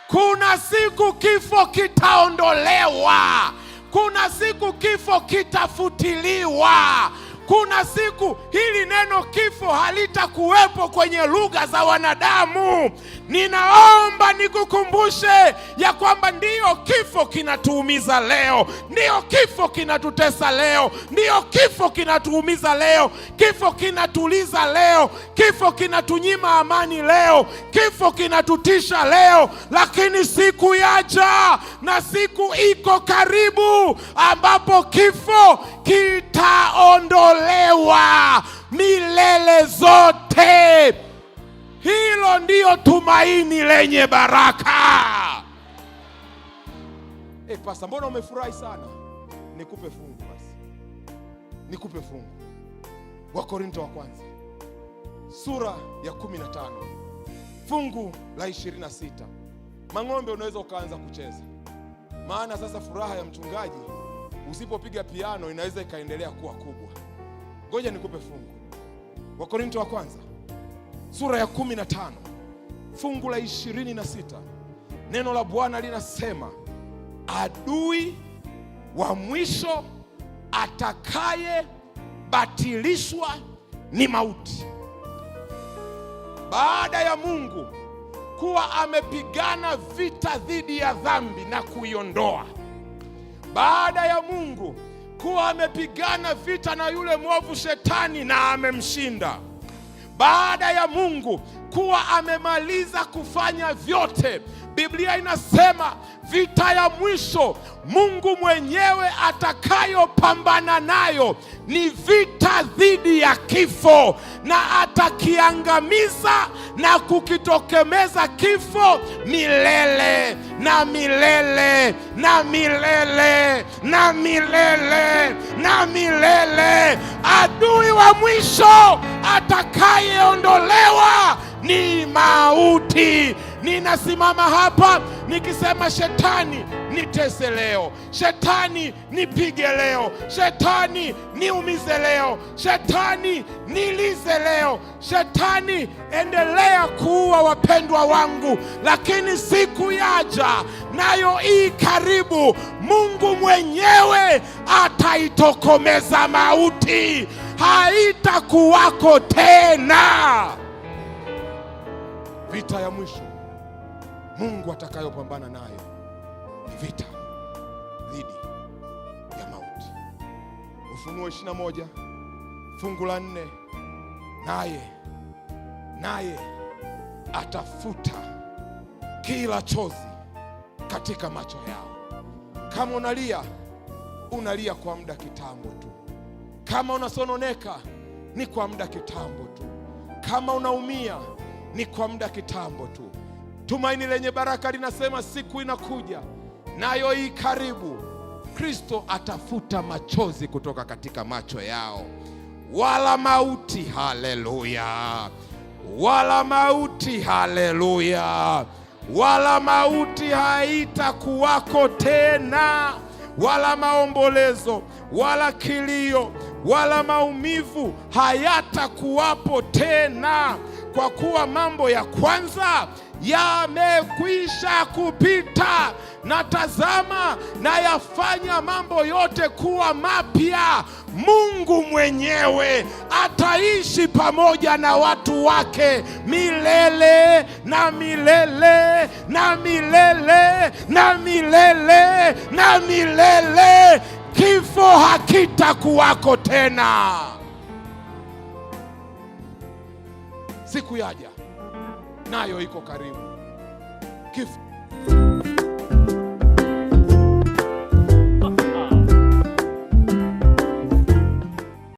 Kuna siku kifo kitaondolewa. Kuna siku kifo kitafutiliwa. Kuna siku hili neno kifo halitakuwepo kwenye lugha za wanadamu. Ninaomba nikukumbushe ya kwamba ndiyo kifo kinatuumiza leo, ndiyo kifo kinatutesa leo, ndiyo kifo kinatuumiza leo, kifo kinatuliza leo, kifo kinatunyima amani leo, kifo kinatutisha leo, lakini siku yaja na siku iko karibu ambapo kifo kitaondolewa milele zote. Hilo ndiyo tumaini lenye baraka. Pastor, mbona umefurahi sana? Nikupe fungu basi. Nikupe fungu. Wakorintho wa kwanza sura ya 15 fungu la 26. Mang'ombe unaweza ukaanza kucheza, maana sasa furaha ya mchungaji usipopiga piano inaweza ikaendelea kuwa kubwa. Ngoja nikupe fungu. Wakorintho wa kwanza sura ya 15 fungu la 26. Neno la Bwana linasema, adui wa mwisho atakaye batilishwa ni mauti. Baada ya Mungu kuwa amepigana vita dhidi ya dhambi na kuiondoa, baada ya Mungu kuwa amepigana vita na yule mwovu shetani na amemshinda, baada ya Mungu kuwa amemaliza kufanya vyote, Biblia inasema vita ya mwisho Mungu mwenyewe atakayopambana nayo ni vita dhidi ya kifo, na atakiangamiza na kukitokemeza kifo milele na milele na milele na milele na milele. Adui wa mwisho atakayeondolewa ni mauti. Ninasimama hapa nikisema, shetani nitese leo, shetani nipige leo, shetani niumize leo, shetani nilize leo, shetani endelea kuua wapendwa wangu, lakini siku yaja nayo hii karibu, Mungu mwenyewe ataitokomeza mauti, haitakuwako tena. Vita ya mwisho Mungu atakayopambana nayo ni vita dhidi ya mauti. Ufunuo 21 fungu la 4, naye atafuta kila chozi katika macho yao. Kama unalia kwa muda kitambo tu. Kama unasononeka ni kwa muda kitambo tu. Kama unaumia ni kwa muda kitambo tu. Tumaini lenye baraka linasema siku inakuja nayo hii karibu, Kristo atafuta machozi kutoka katika macho yao, wala mauti, haleluya, wala mauti, haleluya, wala mauti haitakuwako tena, wala maombolezo, wala kilio, wala maumivu hayatakuwapo tena, kwa kuwa mambo ya kwanza yamekwisha kupita, na tazama na yafanya mambo yote kuwa mapya. Mungu mwenyewe ataishi pamoja na watu wake milele na milele na milele na milele na milele. Kifo hakitakuwako tena. Siku yaja nayo iko karibu. Kifo